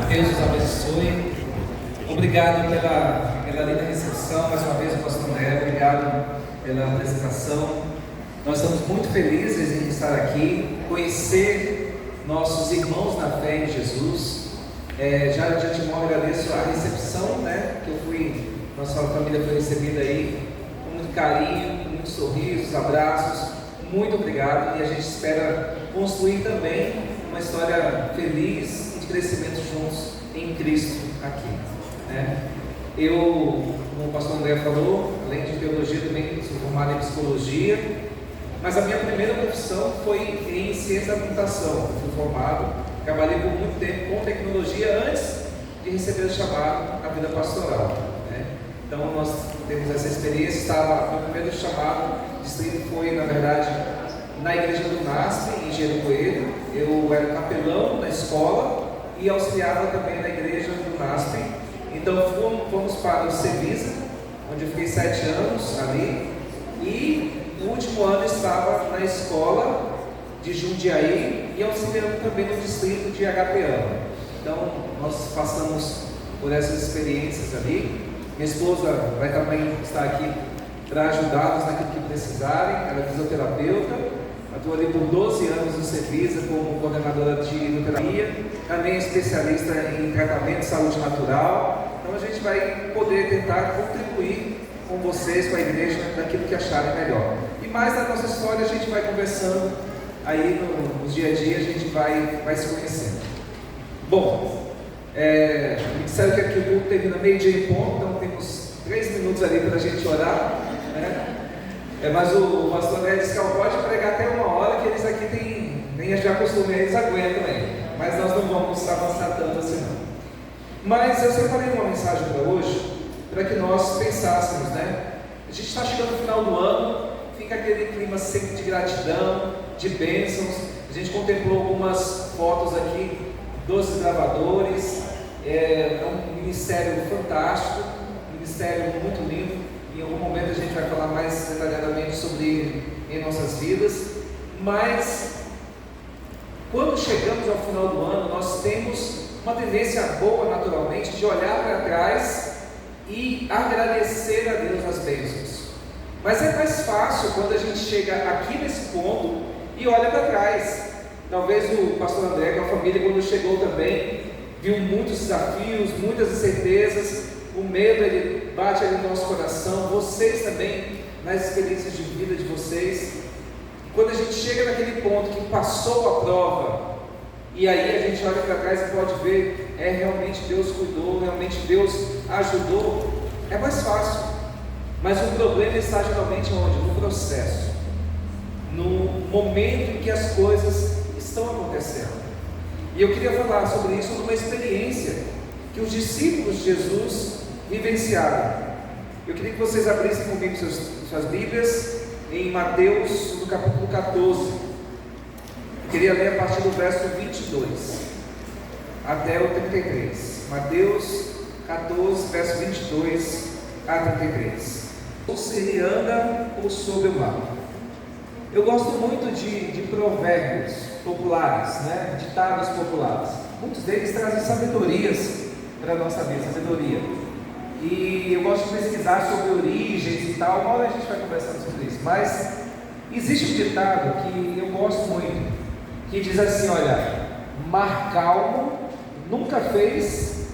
Deus os abençoe. Obrigado pela linda recepção. Mais uma vez, o pastor André, obrigado pela apresentação. Nós estamos muito felizes em estar aqui, conhecer nossos irmãos na fé em Jesus. Já de antemão agradeço a recepção, que eu fui, nossa família foi recebida aí com muito carinho, com muitos sorrisos, abraços. Muito obrigado, e a gente espera construir também uma história feliz e de crescimento juntos em Cristo aqui. Eu, como o pastor André falou, além de teologia, também sou formado em psicologia, mas a minha primeira profissão foi em ciência da computação. Eu fui formado, trabalhei por muito tempo com tecnologia antes de receber o chamado à vida pastoral. Então nós temos essa experiência. Meu primeiro chamado distrito foi, na verdade, na igreja do NASP, em Engenheiro Coelho. Eu era capelão na escola e auxiliava também na igreja do NASP. Então fomos para o Cevisa, onde eu fiquei 7 anos ali, e no último ano estava na escola de Jundiaí e auxiliando também no distrito de Agapeano. Então nós passamos por essas experiências ali. Minha esposa vai também estar aqui para ajudá-los naquilo que precisarem. Ela é fisioterapeuta, atua ali por 12 anos no Cevisa como coordenadora de hidroterapia, também é especialista em tratamento de saúde natural. Então a gente vai poder tentar contribuir com vocês, com a igreja, naquilo que acharem melhor. E mais da nossa história a gente vai conversando aí no dia a dia, a gente vai se conhecendo. Bom, me disseram que aqui o culto termina meio-dia em ponto, então temos 3 minutos ali para a gente orar, mas o pastor André disse que ela pode pregar até 1 hora, que eles aqui nem já acostumei, eles aguentam aí, mas nós não vamos avançar tanto assim não. Mas eu separei uma mensagem para hoje, para que nós pensássemos, a gente está chegando no final do ano, fica aquele clima sempre de gratidão, de bênçãos. A gente contemplou algumas fotos aqui dos gravadores. É um ministério fantástico, um ministério muito lindo. Em algum momento a gente vai falar mais detalhadamente sobre ele em nossas vidas. Mas quando chegamos ao final do ano, nós temos uma tendência boa, naturalmente, de olhar para trás e agradecer a Deus as bênçãos. Mas é mais fácil quando a gente chega aqui nesse ponto e olha para trás. Talvez o pastor André, com a família, quando chegou também, viu muitos desafios, muitas incertezas, o medo ele bate ali no nosso coração. Vocês também, nas experiências de vida de vocês, quando a gente chega naquele ponto que passou a prova, e aí a gente olha para trás e pode ver, realmente Deus cuidou, realmente Deus ajudou, é mais fácil. Mas o problema está geralmente onde? No processo, no momento em que as coisas estão acontecendo. E eu queria falar sobre isso, numa experiência que os discípulos de Jesus vivenciaram. Eu queria que vocês abrissem comigo suas Bíblias em Mateus, no capítulo 14. Eu queria ler a partir do verso 22 até o 33. Mateus 14, verso 22 a 33. Ou se ele anda ou sob o mar. Eu gosto muito de provérbios populares, ditados populares. Muitos deles trazem sabedorias para a nossa vida, sabedoria. E eu gosto de pesquisar sobre origens e tal. Uma hora a gente vai conversando sobre isso. Mas existe um ditado que eu gosto muito, que diz assim: olha, mar calmo nunca fez.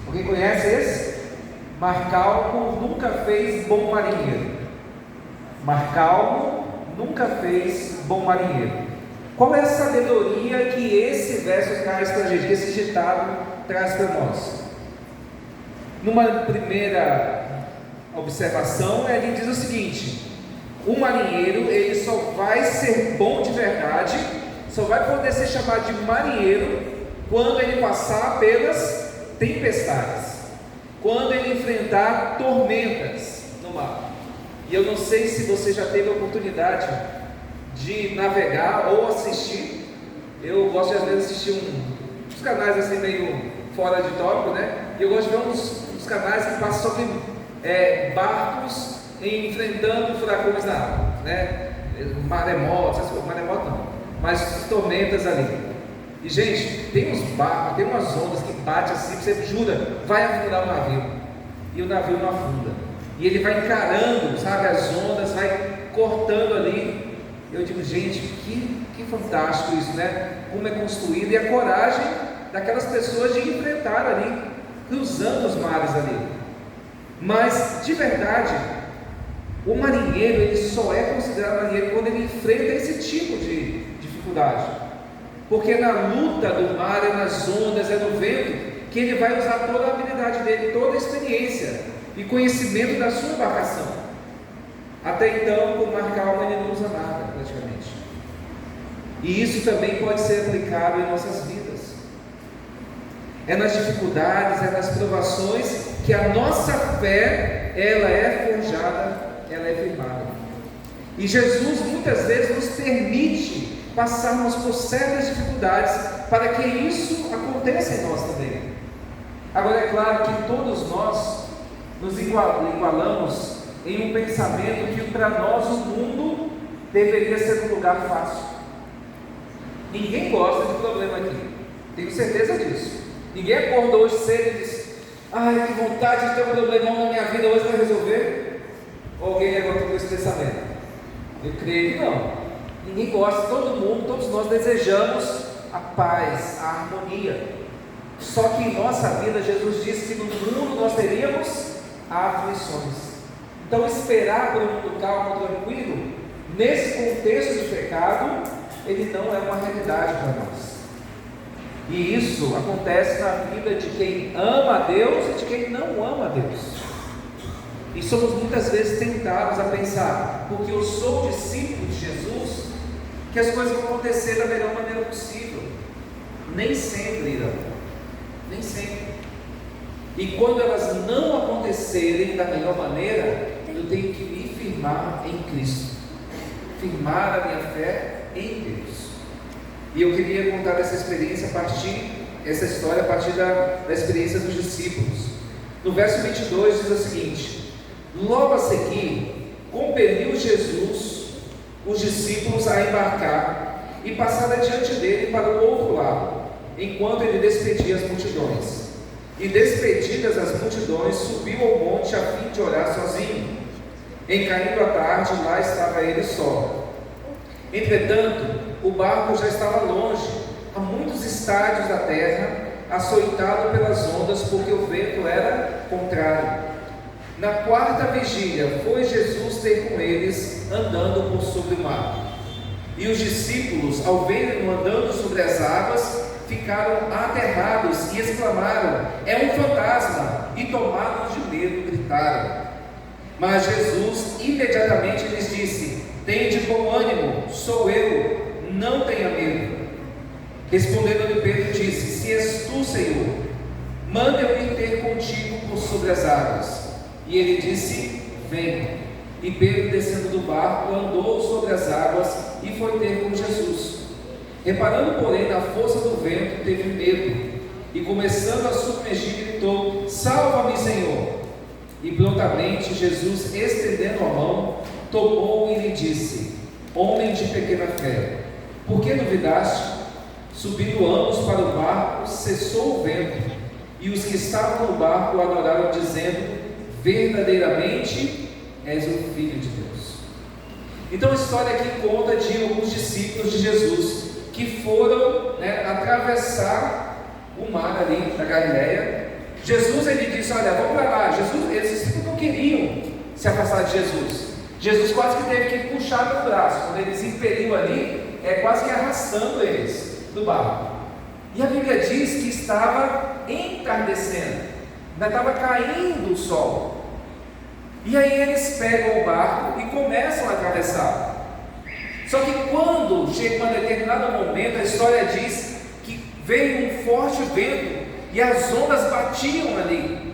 Alguém conhece esse? Mar calmo nunca fez bom marinheiro. Mar calmo nunca fez bom marinheiro. Qual é a sabedoria que esse verso traz para a gente, que esse ditado traz para nós? Numa primeira observação, ele diz o seguinte: o marinheiro, ele só vai ser bom de verdade, só vai poder ser chamado de marinheiro quando ele passar pelas tempestades, quando ele enfrentar tormentas no mar. E eu não sei se você já teve a oportunidade de navegar ou assistir. Eu gosto de às vezes assistir uns canais assim meio fora de tópico, e eu gosto de ver uns canais que passam sobre barcos enfrentando furacões na água, maremoto, maremoto não, mas tormentas ali. E gente, tem uns barcos, tem umas ondas que batem assim, você jura, vai afundar o navio. E o navio não afunda. E ele vai encarando, sabe, as ondas, vai cortando ali. Eu digo, gente, que fantástico isso, né? Como é construído e a coragem daquelas pessoas de enfrentar ali, cruzando os mares ali. Mas, de verdade, o marinheiro, ele só é considerado marinheiro quando ele enfrenta esse tipo de dificuldade. Porque na luta do mar, é nas ondas, é no vento, que ele vai usar toda a habilidade dele, toda a experiência e conhecimento da sua embarcação. Até então, com o mar calmo, ele não usa nada, praticamente. E isso também pode ser aplicado em nossas vidas. É nas dificuldades, é nas provações que a nossa fé, ela é forjada, ela é firmada. E Jesus muitas vezes nos permite passarmos por certas dificuldades para que isso aconteça em nós também. Agora é claro que todos nós nos igualamos em um pensamento que para nós o mundo deveria ser um lugar fácil. Ninguém gosta de problema aqui, tenho certeza disso. Ninguém acordou hoje cedo e disse: ai, que vontade de ter um problemão na minha vida hoje para resolver. Ou alguém levantou com esse pensamento? Eu creio que não. Ninguém gosta, todo mundo, todos nós desejamos a paz, a harmonia. Só que em nossa vida, Jesus disse que no mundo nós teríamos aflições. Então esperar por um mundo calmo, tranquilo, nesse contexto de pecado, ele não é uma realidade para nós. E isso acontece na vida de quem ama a Deus e de quem não ama a Deus. E somos muitas vezes tentados a pensar, porque eu sou discípulo de Jesus, que as coisas vão acontecer da melhor maneira possível. Nem sempre irão, nem sempre. E quando elas não acontecerem da melhor maneira, eu tenho que me firmar em Cristo, firmar a minha fé em Deus. E eu queria contar essa experiência essa história a partir da experiência dos discípulos. No verso 22 diz o seguinte: logo a seguir, compeliu Jesus os discípulos a embarcar e passar adiante dele para o outro lado, enquanto ele despedia as multidões. E despedidas as multidões, subiu ao monte a fim de orar sozinho. Em caindo a tarde, lá estava ele só. Entretanto, o barco já estava longe, a muitos estádios da terra, açoitado pelas ondas, porque o vento era contrário. Na quarta vigília, foi Jesus ter com eles, andando por sobre o mar. E os discípulos, ao verem-no andando sobre as águas, ficaram aterrados e exclamaram: é um fantasma! E tomados de medo, gritaram. Mas Jesus imediatamente lhes disse: tende bom ânimo, sou eu, não tenha medo. Respondendo-lhe Pedro, disse: se és tu, Senhor, manda eu ir ter contigo por sobre as águas. E ele disse: vem. E Pedro, descendo do barco, andou sobre as águas e foi ter com Jesus. Reparando, porém, na força do vento, teve medo, e começando a submergir, gritou: salva-me, Senhor! E prontamente Jesus, estendendo a mão, tomou e lhe disse: homem de pequena fé, por que duvidaste? Subindo ambos para o barco, cessou o vento, e os que estavam no barco o adoraram, dizendo: verdadeiramente és o Filho de Deus. Então a história aqui conta de alguns discípulos de Jesus que foram atravessar o mar ali da Galileia. Jesus, ele disse: olha, vamos para lá. Esses discípulos não queriam se afastar de Jesus. Jesus quase que teve que puxar pelo braço, quando eles impeliu ali, quase que arrastando eles do barco. E a Bíblia diz que estava entardecendo, ainda estava caindo o sol. E aí eles pegam o barco e começam a atravessar. Só que quando chega um determinado momento, a história diz que veio um forte vento e as ondas batiam ali,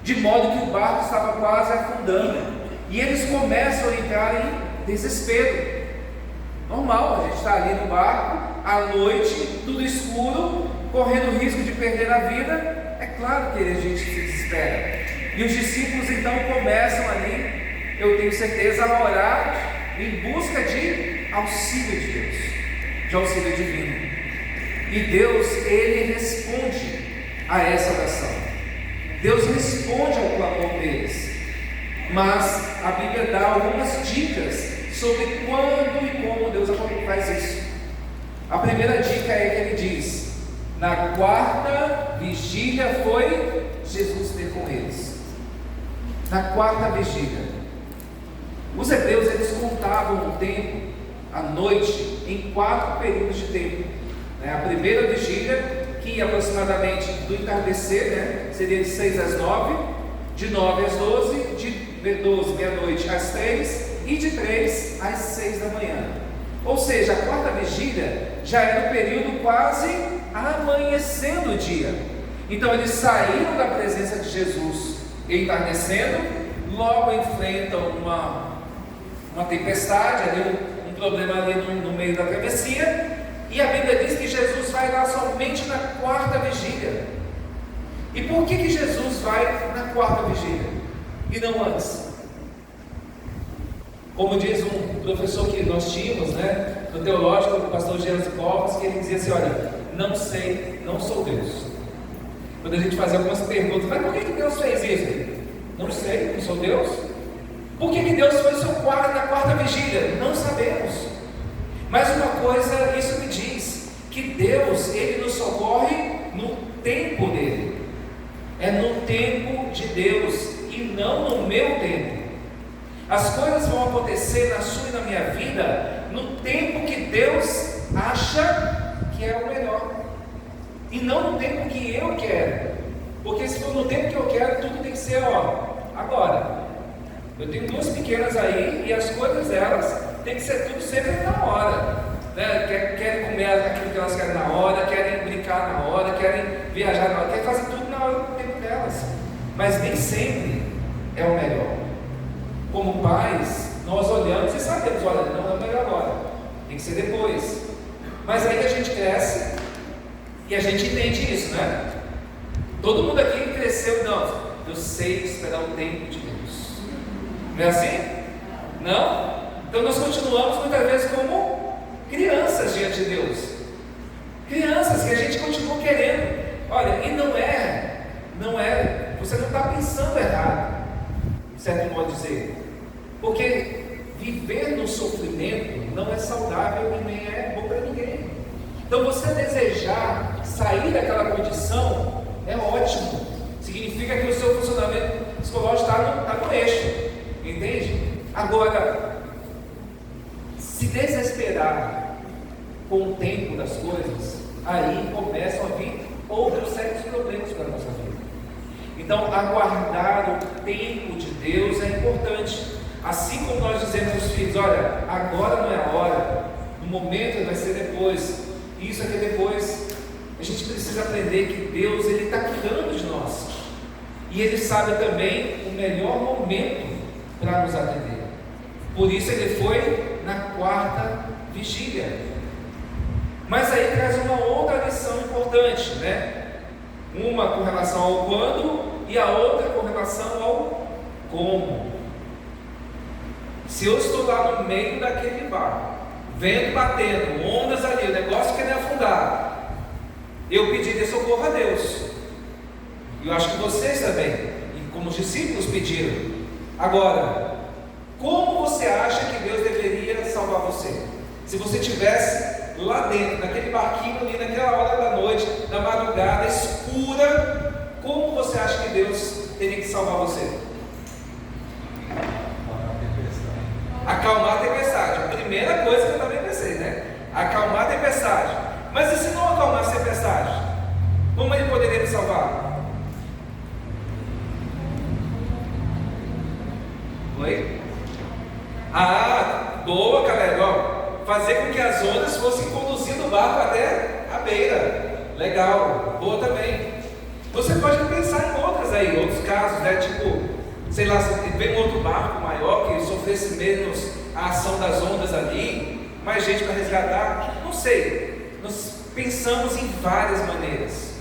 de modo que o barco estava quase afundando. E eles começam a entrar em desespero. Normal, a gente está ali no barco, à noite, tudo escuro, correndo o risco de perder a vida. É claro que a gente se desespera. E os discípulos então começam ali, eu tenho certeza, a orar em busca de auxílio de Deus, de auxílio divino. E Deus, Ele responde a essa oração. Deus responde ao clamor deles. Mas a Bíblia dá algumas dicas sobre quando e como Deus faz isso. A primeira dica é que Ele diz: na quarta vigília foi Jesus ter com eles. Na quarta vigília. Os hebreus, eles contavam o tempo, a noite, em 4 períodos de tempo. A primeira vigília, que ia aproximadamente do entardecer, seria de 6 às 9, de 9 às 12, de 12, meia-noite às 3 e de 3 às 6 da manhã. Ou seja, a quarta vigília já era o período quase amanhecendo o dia. Então eles saíram da presença de Jesus entardecendo, logo enfrentam uma tempestade, ali um problema ali no meio da travessia, e a Bíblia diz que Jesus vai lá somente na quarta vigília. E por que Jesus vai na quarta vigília e não antes? Como diz um professor que nós tínhamos, no teológico, o pastor Gênesis Covas, que ele dizia assim: olha, não sei, não sou Deus. Quando a gente fazia algumas perguntas, mas por que Deus fez isso? Não sei, não sou Deus. Por que Deus foi na quarta vigília? Não sabemos. Mas uma coisa, isso me diz, que Deus, Ele nos socorre no tempo dele. É no tempo de Deus e não no meu tempo. As coisas vão acontecer na sua e na minha vida no tempo que Deus acha que é o melhor, e não no tempo que eu quero. Porque se for no tempo que eu quero, tudo tem que ser agora. Eu tenho 2 pequenas aí, e as coisas delas tem que ser tudo sempre na hora, querem comer aquilo que elas querem na hora, querem brincar na hora, querem viajar na hora, querem fazer tudo na hora do tempo delas. Mas nem sempre é o melhor. Como pais, nós olhamos e sabemos: olha, não é o melhor agora, tem que ser depois. Mas aí a gente cresce e a gente entende isso, Todo mundo aqui cresceu, não, eu sei esperar o tempo de Deus. Não é assim? Não? Então nós continuamos muitas vezes como crianças diante de Deus. Crianças que a gente continua querendo. Olha, e não é, você não está pensando errado, de certo modo dizer. Porque viver no sofrimento não é saudável e nem é bom para ninguém. Então você desejar sair daquela condição é ótimo. Significa que o seu funcionamento psicológico está no eixo. Entende? Agora, se desesperar com o tempo das coisas, aí começam a vir outros sérios problemas para a nossa vida. Então, aguardar o tempo de Deus é importante. Assim como nós dizemos aos filhos: olha, agora não é a hora, no momento vai ser depois, isso aqui é depois. A gente precisa aprender que Deus, Ele está cuidando de nós, e Ele sabe também o melhor momento para nos atender. Por isso Ele foi na quarta vigília. Mas aí traz uma outra lição importante, Uma com relação ao quando e a outra com relação ao como. Se eu estou lá no meio daquele barco, vento batendo, ondas ali, o negócio querendo afundar, eu pedi socorro a Deus. E eu acho que vocês também, e como os discípulos pediram. Agora, como você acha que Deus deveria salvar você? Se você estivesse lá dentro, naquele barquinho ali, naquela hora da noite, na madrugada, escura, como você acha que Deus teria que salvar você? Acalmar a tempestade. A primeira coisa que eu também pensei, Acalmar a tempestade. Mas e se não acalmasse a tempestade? Como Ele poderia me salvar? Oi? Boa, galera. Fazer com que as ondas fossem conduzindo o barco até a beira. Legal, boa também. Você pode pensar em outros casos, Tipo, sei lá, se vem um outro barco maior que sofresse menos a ação das ondas ali, mais gente para resgatar. Não sei. Nós pensamos em várias maneiras.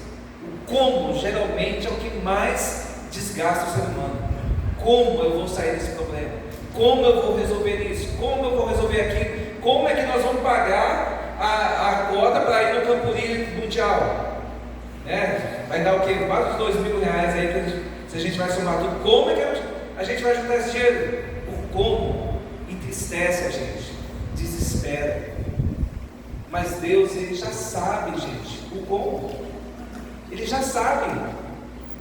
O como geralmente é o que mais desgasta o ser humano. Como eu vou sair desse problema? Como eu vou resolver isso? Como eu vou resolver aquilo? Como é que nós vamos pagar a cota para ir no Campuri Mundial, né? Vai dar o quê? Quase uns R$2.000 aí, se a gente vai somar tudo. Como é que a gente vai juntar esse dinheiro? O como entristece a gente, desespera. Mas Deus, Ele já sabe, gente, o como. Ele já sabe.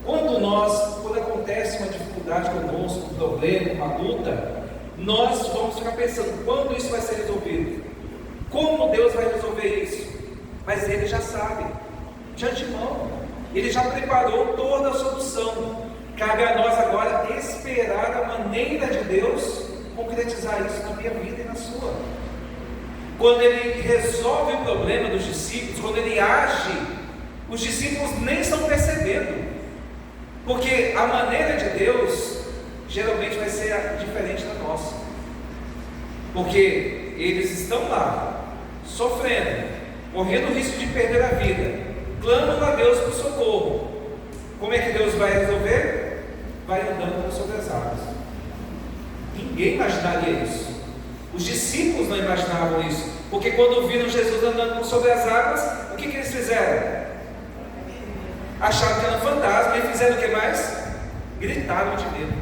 Quando acontece uma dificuldade conosco, um problema, uma luta, nós vamos ficar pensando, quando isso vai ser resolvido? Como Deus vai resolver isso? Mas Ele já sabe, de antemão. Ele já preparou toda a solução. Cabe a nós agora esperar a maneira de Deus concretizar isso na minha vida e na sua. Quando Ele resolve o problema dos discípulos, quando Ele age, os discípulos nem estão percebendo, porque a maneira de Deus geralmente vai ser diferente da nossa, porque eles estão lá, sofrendo, correndo o risco de perder a vida, clamam a Deus por socorro. Como é que Deus vai resolver? Vai andando sobre as águas. Ninguém imaginaria isso. Os discípulos não imaginavam isso, porque quando viram Jesus andando sobre as águas, o que eles fizeram? Acharam que era um fantasma e fizeram o que mais? Gritaram de medo.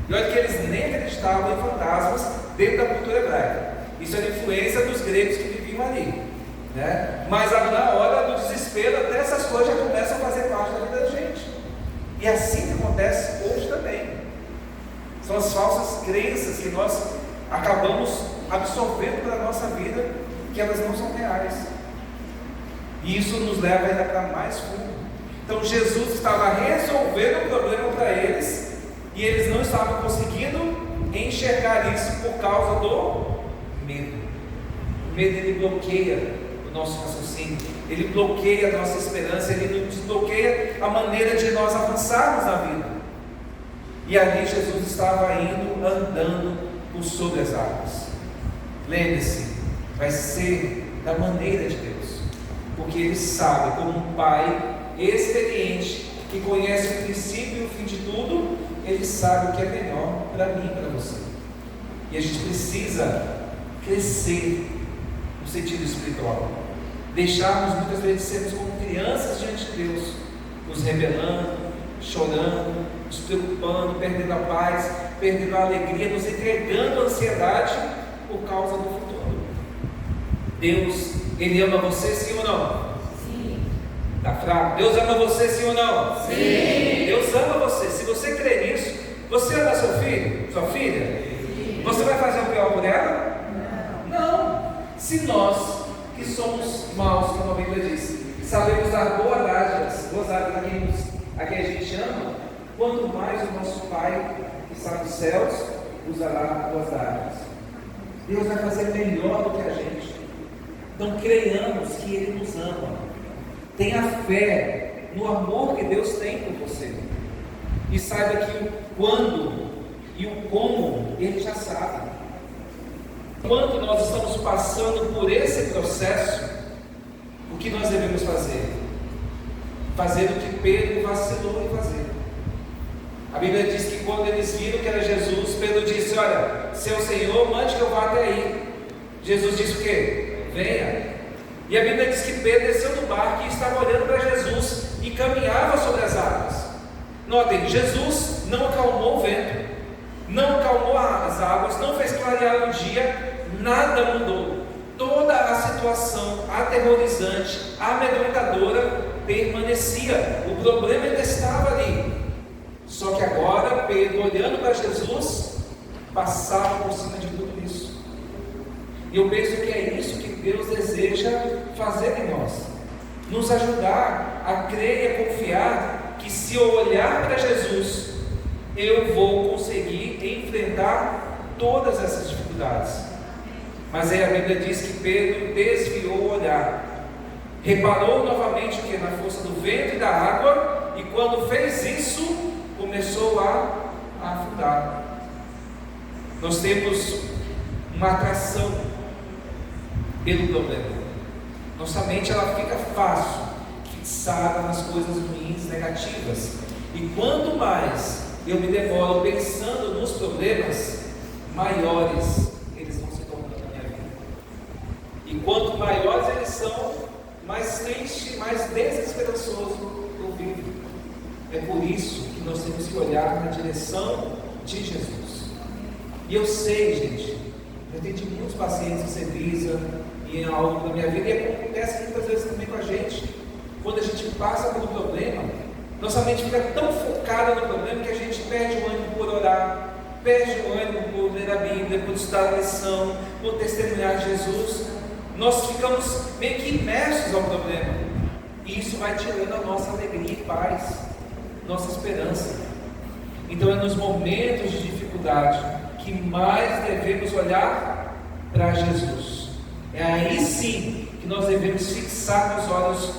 E olha que eles nem acreditavam em fantasmas dentro da cultura hebraica. Isso era influência dos gregos que viviam ali, né? Mas na hora do desespero, até essas coisas já começam a fazer parte da vida da gente. E assim que acontece hoje também. São as falsas crenças que nós acabamos absorvendo para a nossa vida, que elas não são reais. E isso nos leva ainda para mais fundo. Então Jesus estava resolvendo o problema para eles, e eles não estavam conseguindo enxergar isso por causa do medo. O medo, ele bloqueia o nosso raciocínio, ele bloqueia a nossa esperança, ele nos bloqueia a maneira de nós avançarmos na vida. E ali Jesus estava indo, andando por sobre as águas. Lembre-se, vai ser da maneira de Deus, porque Ele sabe, como um Pai experiente, que conhece o princípio e o fim de tudo, Ele sabe o que é melhor para mim e para você. E a gente precisa crescer no sentido espiritual, deixarmos muitas vezes sermos como crianças diante de Deus, nos rebelando, chorando, nos preocupando, perdendo a paz, perdendo a alegria, nos entregando à ansiedade por causa do futuro. Deus, Ele ama você, sim ou não? Está fraco? Deus ama você, sim ou não? Sim. Deus ama você. Se você crer nisso, você ama seu filho, sua filha? Sim. Você vai fazer o pior por ela? Não. Se nós, que somos maus, como a Bíblia diz, sabemos dar boas dádivas a quem a gente ama, quanto mais o nosso Pai, que está nos céus, nos dará boas dádivas. Deus vai fazer melhor do que a gente. Então creiamos que Ele nos ama. Tenha fé no amor que Deus tem por você. E saiba que o quando e o como Ele já sabe. Enquanto nós estamos passando por esse processo, o que nós devemos fazer? Fazer o que Pedro vacilou em fazer. A Bíblia diz que quando eles viram que era Jesus, Pedro disse: olha, seu Senhor, mande que eu vá até aí. Jesus disse o quê? Venha. E a Bíblia diz que Pedro desceu do barco e estava olhando para Jesus e caminhava sobre as águas. Notem, Jesus não acalmou o vento, não acalmou as águas, não fez clarear o dia, nada mudou. Toda a situação aterrorizante, amedrontadora, permanecia. O problema ainda estava ali. Só que agora Pedro, olhando para Jesus, passava por cima de tudo isso. E eu penso que é isso que Deus deseja fazer em nós, nos ajudar a crer e a confiar que se eu olhar para Jesus, eu vou conseguir enfrentar todas essas dificuldades. Mas aí a Bíblia diz que Pedro desviou o olhar, reparou novamente o que? Na força do vento e da água, e quando fez isso, começou a afundar. Nós temos uma atração pelo problema. Nossa mente, ela fica fácil fixada nas coisas ruins, negativas, e quanto mais eu me demoro pensando nos problemas, maiores eles vão se tornando na minha vida. E quanto maiores mais triste, mais desesperançoso eu vivo. É por isso que nós temos que olhar na direção de Jesus. E eu sei, gente, eu atendi muitos pacientes em Cevisa e ao longo da minha vida, e acontece muitas vezes também com a gente. Quando a gente passa pelo problema, nossa mente fica tão focada no problema que a gente perde o ânimo por orar, perde o ânimo por ler a Bíblia, por estudar a lição, por testemunhar Jesus. Nós ficamos meio que imersos ao problema, e isso vai tirando a nossa alegria e paz, nossa esperança. Então é nos momentos de dificuldade que mais devemos olhar para Jesus. É aí sim que nós devemos fixar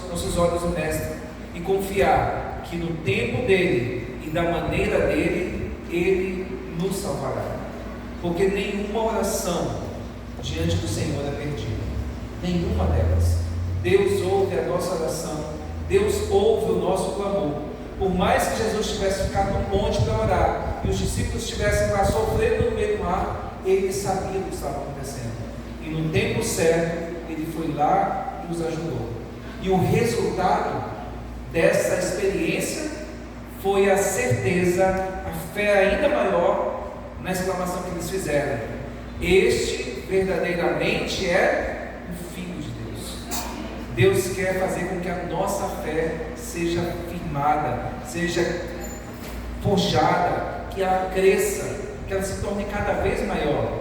nossos olhos no Mestre e confiar que no tempo dele e da maneira dele, ele nos salvará. Porque nenhuma oração diante do Senhor é perdida, nenhuma delas. Deus ouve a nossa oração, Deus ouve o nosso clamor. Por mais que Jesus tivesse ficado no monte para orar e os discípulos estivessem lá sofrendo no meio do mar, ele sabia o que estava acontecendo, e no tempo certo ele foi lá e nos ajudou. E o resultado dessa experiência foi a certeza, a fé ainda maior na exclamação que eles fizeram: este verdadeiramente é o Filho de Deus. Deus quer fazer com que a nossa fé seja firmada, seja forjada, que ela cresça, que ela se torne cada vez maior.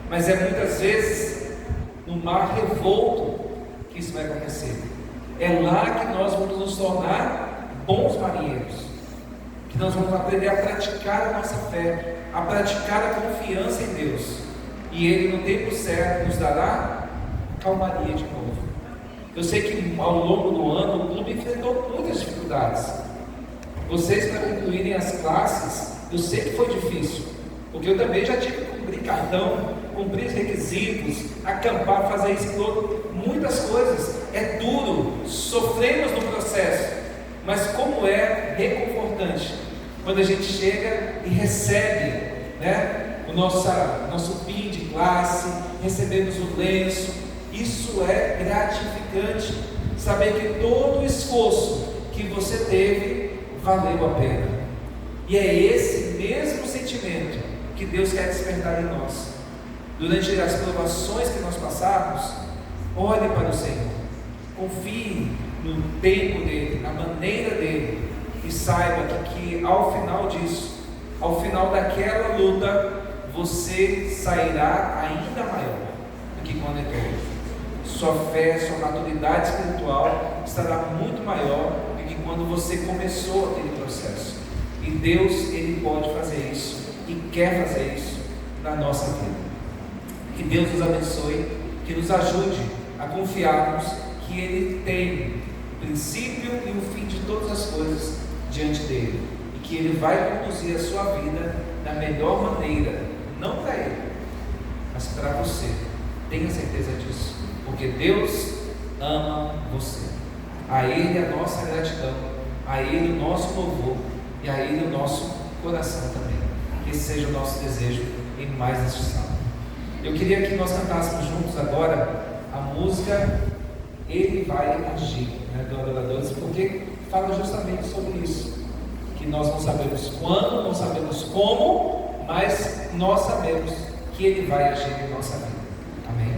Mas é muitas vezes no mar revolto que isso vai acontecer. É lá que nós vamos nos tornar bons marinheiros, que nós vamos aprender a praticar a nossa fé, a praticar a confiança em Deus, e Ele no tempo certo nos dará calmaria de novo. Eu sei que ao longo do ano o clube enfrentou muitas dificuldades. Vocês, para concluírem as classes, eu sei que foi difícil, porque eu também já tive que cumprir cartão, cumprir os requisitos, acampar, fazer isso, muitas coisas. É duro, sofremos no processo, mas como é reconfortante quando a gente chega e recebe, o nosso PIN de classe, recebemos o lenço. Isso é gratificante, saber que todo o esforço que você teve valeu a pena. E é esse mesmo sentimento que Deus quer despertar em nós. Durante as provações que nós passarmos, olhe para o Senhor, confie no tempo dele, na maneira dele, e saiba que ao final disso, ao final daquela luta, você sairá ainda maior do que quando entrou. Sua fé, sua maturidade espiritual estará muito maior do que quando você começou aquele processo. E Deus, Ele pode fazer isso e quer fazer isso na nossa vida. Que Deus nos abençoe, que nos ajude a confiarmos que Ele tem o princípio e o fim de todas as coisas diante dele, e que Ele vai conduzir a sua vida da melhor maneira, não para Ele, mas para você. Tenha certeza disso, porque Deus ama você. A Ele a nossa gratidão, a Ele o nosso louvor, e a Ele o nosso coração também. Que esse seja o nosso desejo em mais este sábado. Eu queria que nós cantássemos juntos agora a música Ele Vai Agir, do Adoradores, porque fala justamente sobre isso, que nós não sabemos quando, não sabemos como, mas nós sabemos que Ele vai agir em nossa vida. Amém?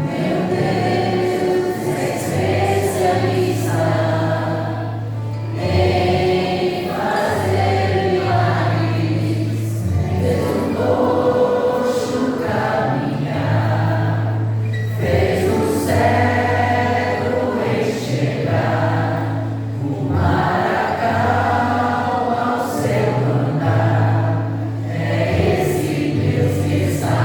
Meu Deus é especialista em fazer milagres, fez o coxo caminhar, fez o cego enxergar, o mar acalma ao seu andar. É esse Deus que está.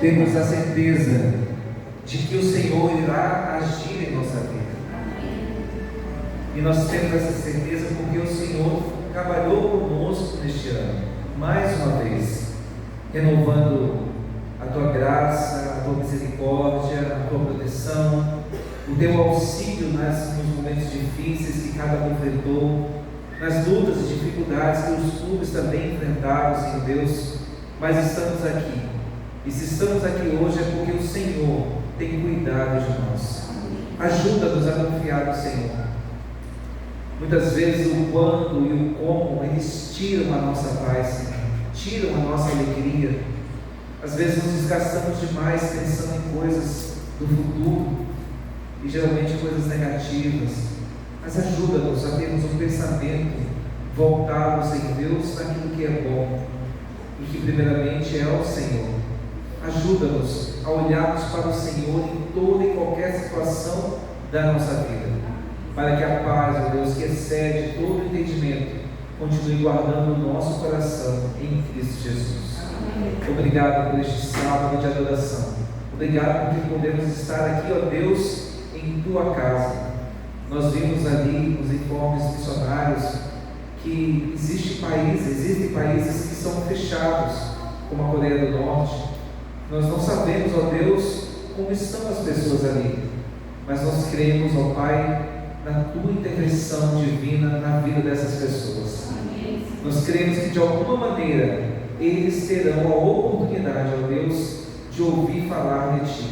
temos a certeza de que o Senhor irá agir em nossa vida. E nós temos essa certeza porque o Senhor trabalhou conosco neste ano, mais uma vez, renovando a tua graça, a tua misericórdia, a tua proteção, o teu auxílio nos momentos difíceis que cada um enfrentou, nas lutas e dificuldades que os clubes também enfrentaram, Senhor Deus. Mas estamos aqui, e se estamos aqui hoje é porque o Senhor tem cuidado de nós. Ajuda-nos a confiar no Senhor. Muitas vezes o quando e o como, eles tiram a nossa paz, Senhor, tiram a nossa alegria. Às vezes nos desgastamos demais pensando em coisas do futuro, e geralmente coisas negativas. Mas ajuda-nos a termos um pensamento voltado, Senhor Deus, naquilo que é bom, e que primeiramente é o Senhor. Ajuda-nos a olharmos para o Senhor em toda e qualquer situação da nossa vida, para que a paz, ó Deus, que excede todo entendimento, continue guardando o nosso coração em Cristo Jesus. Amém. Obrigado por este sábado de adoração. Obrigado porque podemos estar aqui, ó Deus, em tua casa. Nós vimos ali nos informes missionários que existem países que são fechados, como a Coreia do Norte. Nós não sabemos, ó Deus, como estão as pessoas ali, mas nós cremos, ó Pai, na tua intervenção divina na vida dessas pessoas. Amém. Nós cremos que de alguma maneira eles terão a oportunidade, ó Deus, de ouvir falar de ti.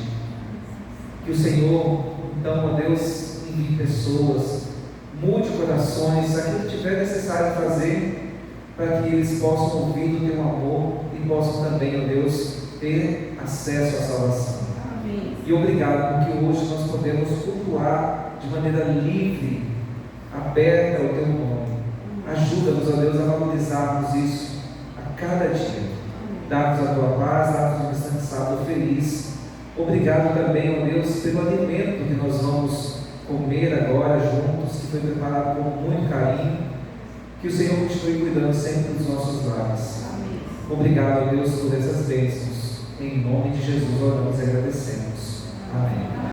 Que o Senhor, então, ó Deus, envie pessoas, mude corações, aquilo que tiver necessário fazer, para que eles possam ouvir do teu amor e possam também, ó Deus, ter acesso à salvação. Amém. E obrigado, porque hoje nós podemos cultuar de maneira livre, aberta ao teu nome. Ajuda-nos, ó Deus, a valorizarmos isso a cada dia. Dá-nos a tua paz, dá-nos um restante sábado feliz. Obrigado também, ó Deus, pelo alimento que nós vamos comer agora juntos, que foi preparado com muito carinho. Que o Senhor continue cuidando sempre dos nossos lares. Amém. Obrigado, ó Deus, por essas bênçãos. Em nome de Jesus oramos e agradecemos. Amém.